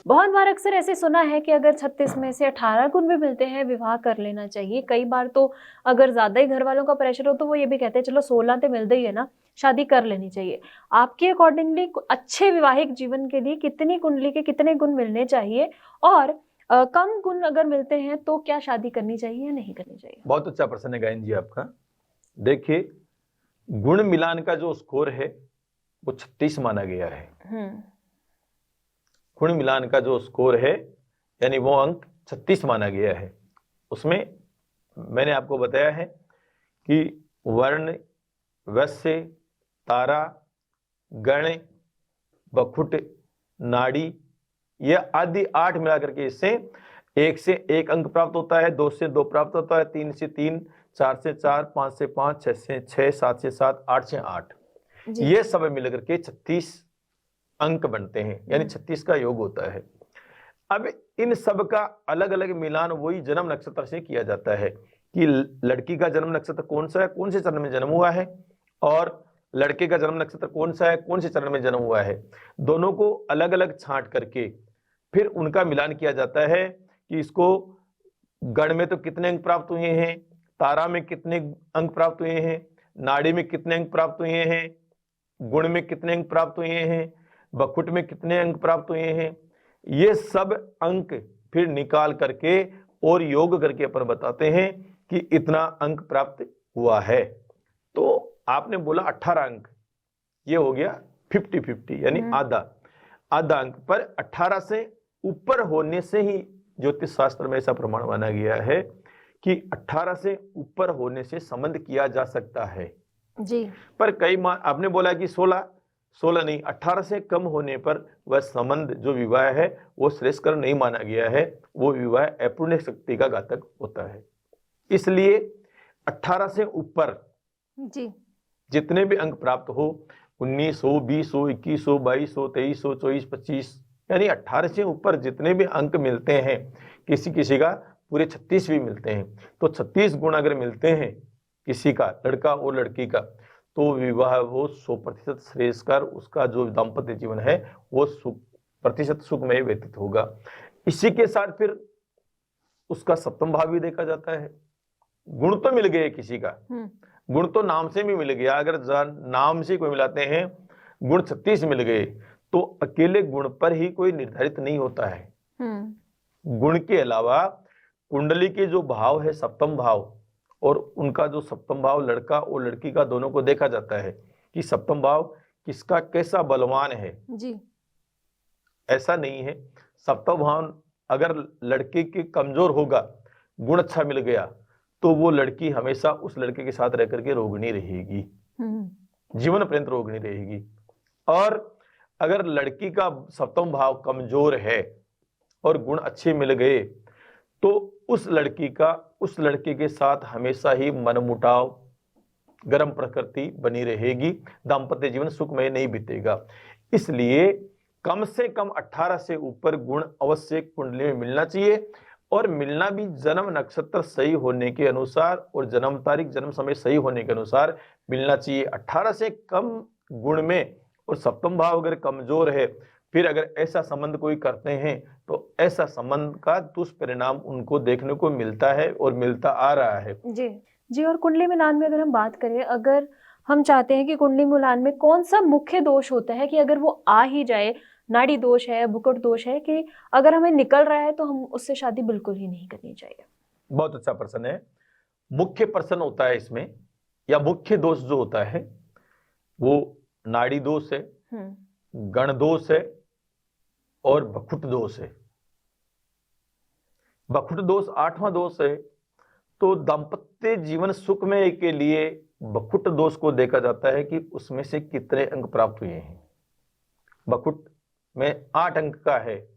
बहुत बार अक्सर ऐसे सुना है कि अगर 36 में से 18 गुण भी मिलते हैं विवाह कर लेना चाहिए। कई बार तो अगर ज्यादा ही घर वालों का प्रेशर हो तो वो ये भी कहते हैं चलो 16 तो मिलते ही है ना, शादी कर लेनी चाहिए। आपके अकॉर्डिंगली अच्छे वैवाहिक जीवन के लिए कितनी कुंडली के कितने गुण मिलने चाहिए, और कम गुण अगर मिलते हैं तो क्या शादी करनी चाहिए या नहीं करनी चाहिए? बहुत अच्छा प्रश्न है गायन जी आपका। देखिए, गुण मिलान का जो स्कोर है वो 36 माना गया है। गुण मिलान का जो स्कोर है यानी वो अंक 36 माना गया है। उसमें मैंने आपको बताया है कि वर्ण, वस्य, तारा, गण, बखुट, नाड़ी, यह आदि 8 मिलाकर के इससे 1 से 1 अंक प्राप्त होता है, 2 से 2 प्राप्त होता है, 3 से 3, 4 से 4, 5 से 5, 6 से 6, 7 से 7, 8 से 8, ये सब मिलकर के 36 अंक बनते हैं, यानी 36 का योग होता है। अब इन सब का अलग अलग मिलान वही जन्म नक्षत्र से किया जाता है कि लड़की का जन्म नक्षत्र कौन सा है, कौन से चरण में जन्म हुआ है, और लड़के का जन्म नक्षत्र कौन सा है, कौन से चरण में जन्म हुआ है। दोनों को अलग अलग छांट करके फिर उनका मिलान किया जाता है कि इसको गण में तो कितने अंक प्राप्त हुए हैं, तारा में कितने अंक प्राप्त हुए हैं, नाड़ी में कितने अंक प्राप्त हुए हैं, गुण में कितने अंक प्राप्त हुए हैं, बखुट में कितने अंक प्राप्त हुए हैं। ये सब अंक फिर निकाल करके और योग करके अपन बताते हैं कि इतना अंक प्राप्त हुआ है। तो आपने बोला 18 अंक, ये हो गया 50-50 यानी आधा अंक, पर 18 से ऊपर होने से ही ज्योतिष शास्त्र में ऐसा प्रमाण माना गया है कि 18 से ऊपर होने से संबंध किया जा सकता है जी। पर आपने बोला कि 16 नहीं, 18 से कम होने पर वह संबंध जो विवाह है वो श्रेष्ठकर नहीं माना गया है, वो विवाह अपूर्ण शक्ति का घातक होता है। इसलिए 18 से ऊपर जी जितने भी अंक प्राप्त हो, 1900, 2000, 2100, 2200, 2300, 24, 25, यानी 18 से ऊपर जितने भी अंक मिलते हैं, किसी किसी का पूरे 36 भी मिलते हैं, तो 36 गुण अगर मिलते हैं किसी का, लड़का और लड़की का, तो विवाह वो 100% श्रेष्ठकर, उसका जो दाम्पत्य जीवन है वो 100% सुखमय व्यतीत होगा। इसी के साथ फिर उसका सप्तम भाव भी देखा जाता है। गुण तो मिल गए किसी का, गुण तो नाम से भी मिल गया, अगर नाम से कोई मिलाते हैं गुण 36 मिल गए तो अकेले गुण पर ही कोई निर्धारित नहीं होता है। गुण के अलावा कुंडली के जो भाव है सप्तम भाव, और उनका जो सप्तम भाव लड़का और लड़की का दोनों को देखा जाता है कि सप्तम भाव किसका कैसा बलवान है जी। ऐसा नहीं है, सप्तम भाव अगर लड़के के कमजोर होगा, गुण अच्छा मिल गया, तो वो लड़की हमेशा उस लड़के के साथ रह करके रोगिणी रहेगी, जीवन पर्यंत रोगिणी रहेगी। और अगर लड़की का सप्तम भाव कमजोर है और गुण अच्छे मिल गए, तो उस लड़की का उस लड़के के साथ हमेशा ही मनमुटाव, गर्म प्रकृति बनी रहेगी, दाम्पत्य जीवन सुखमय नहीं बीतेगा। इसलिए कम से कम 18 से ऊपर गुण अवश्य कुंडली में मिलना चाहिए, और मिलना भी जन्म नक्षत्र सही होने के अनुसार और जन्म तारीख जन्म समय सही होने के अनुसार मिलना चाहिए। 18 से कम गुण में और सप्तम भाव अगर कमजोर है, फिर अगर ऐसा संबंध कोई करते हैं तो ऐसा संबंध का दुष्परिणाम उनको देखने को मिलता है और मिलता आ रहा है जी जी। और कुंडली मिलान में अगर हम बात करें, अगर हम चाहते हैं कि कुंडली मिलान में कौन सा मुख्य दोष होता है कि अगर वो आ ही जाए, नाड़ी दोष है, भुकुट दोष है, कि अगर हमें निकल रहा है तो हम उससे शादी बिल्कुल ही नहीं करनी चाहिए? बहुत अच्छा प्रश्न है। मुख्य प्रश्न होता है इसमें, या मुख्य दोष जो होता है वो नाड़ी दोष है, गण दोष है और बखुट दोष है। बखुट दोष 8वां दोष है, तो दाम्पत्य जीवन सुखमय के लिए बखुट दोष को देखा जाता है कि उसमें से कितने अंक प्राप्त हुए हैं। बखुट में 8 अंक का है,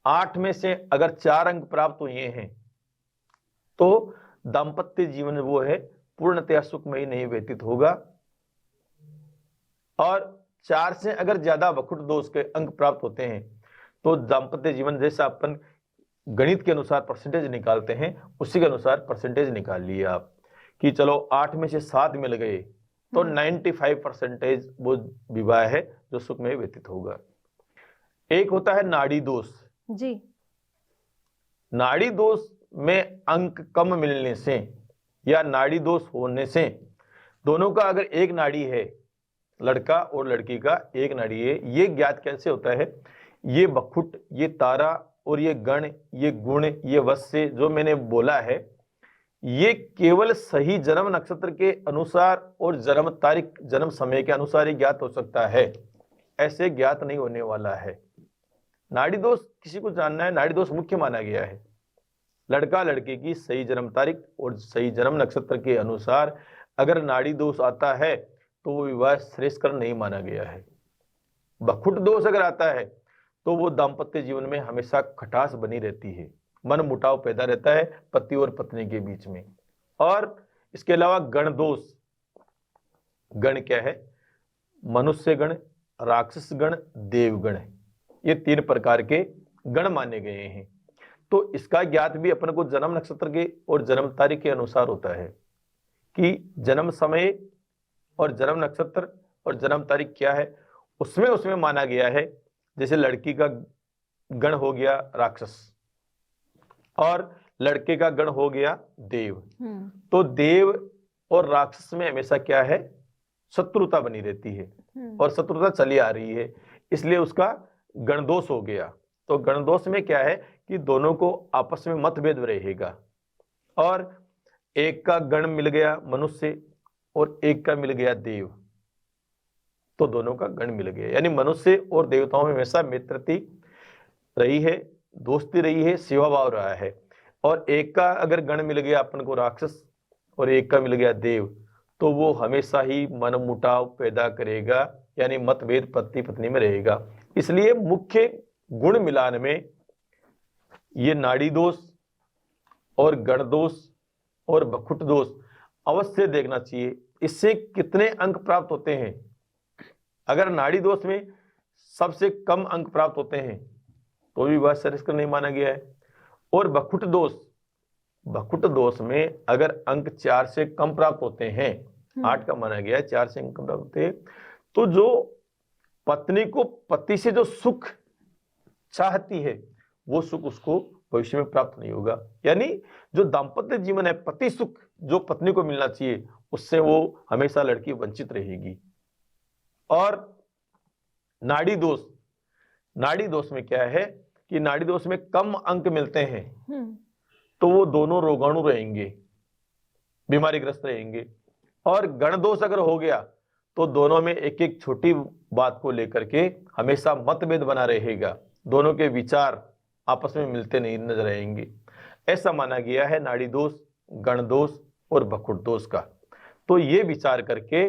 8 में से अगर 4 अंक प्राप्त हुए हैं तो दाम्पत्य जीवन वो है पूर्णतया सुखमय नहीं व्यतीत होगा। और 4 से अगर ज्यादा बखुट दोष के अंक प्राप्त होते हैं तो दाम्पत्य जीवन, जैसा अपन गणित के अनुसार परसेंटेज निकालते हैं, उसी के अनुसार परसेंटेज निकाल लिए आप कि चलो 8 में से 7 मिल गए तो 95% वो विवाह है जो सुखमय व्यतीत होगा। एक होता है नाड़ी दोष, जी। नाड़ी दोष में अंक कम मिलने से या नाड़ी दोष होने से, दोनों का अगर एक नाड़ी है, लड़का और लड़की का एक नाड़ी है, ये ज्ञात कैसे होता है? ये बखुट, ये तारा और ये गण, ये गुण, ये वश्य जो मैंने बोला है, ये केवल सही जन्म नक्षत्र के अनुसार और जन्म तारीख, जन्म समय के अनुसार ही ज्ञात हो सकता है, ऐसे ज्ञात नहीं होने वाला है। नाड़ी दोष किसी को जानना है, नाड़ी दोष मुख्य माना गया है। लड़का लड़की की सही जन्म तारीख और सही जन्म नक्षत्र के अनुसार अगर नाड़ी दोष आता है तो वो विवाह श्रेयस्कर नहीं माना गया है। बखुट दोष अगर आता है तो वो दाम्पत्य जीवन में हमेशा खटास बनी रहती है, मन मुटाव पैदा रहता है पति और पत्नी के बीच में। और इसके अलावा गण दोष, गण क्या है? मनुष्य गण, राक्षस गण, देवगण, ये 3 प्रकार के गण माने गए हैं। तो इसका ज्ञात भी अपन को जन्म नक्षत्र के और जन्म तारीख के अनुसार होता है कि जन्म समय और जन्म नक्षत्र और जन्म तारीख क्या है, उसमें माना गया है। जैसे लड़की का गण हो गया राक्षस और लड़के का गण हो गया देव, तो देव और राक्षस में हमेशा क्या है? शत्रुता बनी रहती है और शत्रुता चली आ रही है, इसलिए उसका गणदोष हो गया। तो गणदोष में क्या है कि दोनों को आपस में मतभेद रहेगा, और एक का गण मिल गया मनुष्य और एक का मिल गया देव, तो दोनों का गण मिल गया, यानी मनुष्य और देवताओं में हमेशा मित्रता रही है, दोस्ती रही है, सेवा भाव रहा है। और एक का अगर गण मिल गया अपन को राक्षस और एक का मिल गया देव, तो वो हमेशा ही मनमुटाव पैदा करेगा, यानी मतभेद पति पत्नी में रहेगा। इसलिए मुख्य गुण मिलान में ये नाड़ी दोष और गण दोष और बखुट दोष अवश्य देखना चाहिए। इससे कितने अंक प्राप्त होते हैं? अगर नाड़ी दोष में सबसे कम अंक प्राप्त होते हैं तो भी विवाह श्रेयस्कर नहीं माना गया है। और बखुट दोष में अगर अंक 4 से कम प्राप्त होते हैं, 8 का माना गया है, 4 से कम प्राप्त होते हैं, तो जो पत्नी को पति से जो सुख चाहती है वो सुख उसको भविष्य में प्राप्त नहीं होगा। यानी जो दाम्पत्य जीवन है, पति सुख जो पत्नी को मिलना चाहिए, उससे वो हमेशा लड़की वंचित रहेगी। और नाड़ी दोष में क्या है कि नाड़ी दोष में कम अंक मिलते हैं तो वो दोनों रोगाणु रहेंगे, बीमारीग्रस्त रहेंगे। और गण दोष अगर हो गया तो दोनों में एक एक छोटी बात को लेकर के हमेशा मतभेद बना रहेगा, दोनों के विचार आपस में मिलते नहीं नजर आएंगे। ऐसा माना गया है नाड़ी दोष, गण दोष और बखुट दोष का। तो ये विचार करके,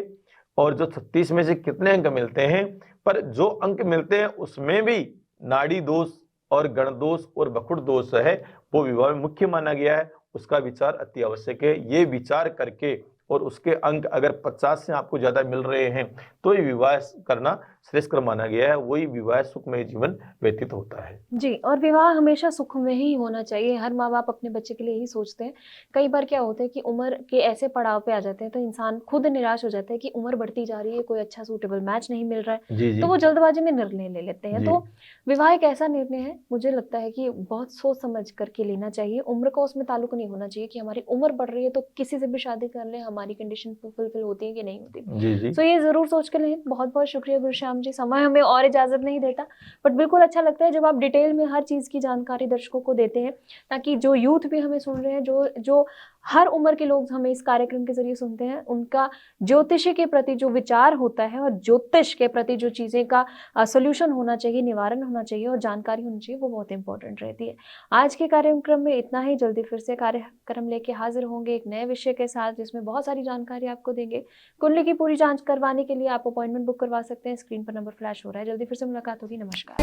और जो 36 में से कितने अंक मिलते हैं, पर जो अंक मिलते हैं उसमें भी नाड़ी दोष और गण दोष और बखुट दोष है वो विवाह में मुख्य माना गया है, उसका विचार अति आवश्यक है। ये विचार करके और उसके अंक अगर 50 से आपको ज्यादा मिल रहे हैं तो ये विवाह करना श्रेयस्कर माना गया है, वही विवाह सुखमय जीवन व्यतीत होता है। जी, और विवाह हमेशा सुखमय ही होना चाहिए। हर माँ बाप अपने बच्चे के लिए यही सोचते हैं। कई बार क्या होता है कि उम्र के ऐसे पड़ाव पे आ जाते हैं तो इंसान खुद निराश हो जाता है कि उम्र बढ़ती जा रही है, कोई अच्छा सूटेबल मैच नहीं मिल रहा है, तो वो जल्दबाजी में निर्णय ले लेते हैं। तो विवाह एक ऐसा निर्णय है, मुझे लगता है कि बहुत सोच समझ करके लेना चाहिए। उम्र का उसमें ताल्लुक नहीं होना चाहिए कि हमारी उम्र बढ़ रही है तो किसी से भी शादी कर ले, हमारी कंडीशन फुलफिल होती है कि नहीं होती। तो ये जरूर सोच कर लें। बहुत बहुत शुक्रिया गुरुश्याम जी, समय हमें और इजाजत नहीं देता, बट बिल्कुल अच्छा लगता है जब आप डिटेल में हर चीज की जानकारी दर्शकों को देते हैं, ताकि जो यूथ भी हमें सुन रहे हैं, जो हर उम्र के लोग हमें इस कार्यक्रम के जरिए सुनते हैं, उनका ज्योतिष के प्रति जो विचार होता है और ज्योतिष के प्रति जो चीजें का सोल्यूशन होना चाहिए, निवारण होना चाहिए और जानकारी होनी चाहिए, वो बहुत इंपॉर्टेंट रहती है। आज के कार्यक्रम में इतना ही। जल्दी फिर से कार्यक्रम लेके हाजिर होंगे एक नए विषय के साथ, जिसमें बहुत सारी जानकारी आपको देंगे। कुंडली की पूरी जांच करवाने के लिए आप अपॉइंटमेंट बुक करवा सकते हैं, स्क्रीन पर नंबर फ्लैश हो रहा है। जल्दी फिर से मुलाकात होगी। नमस्कार।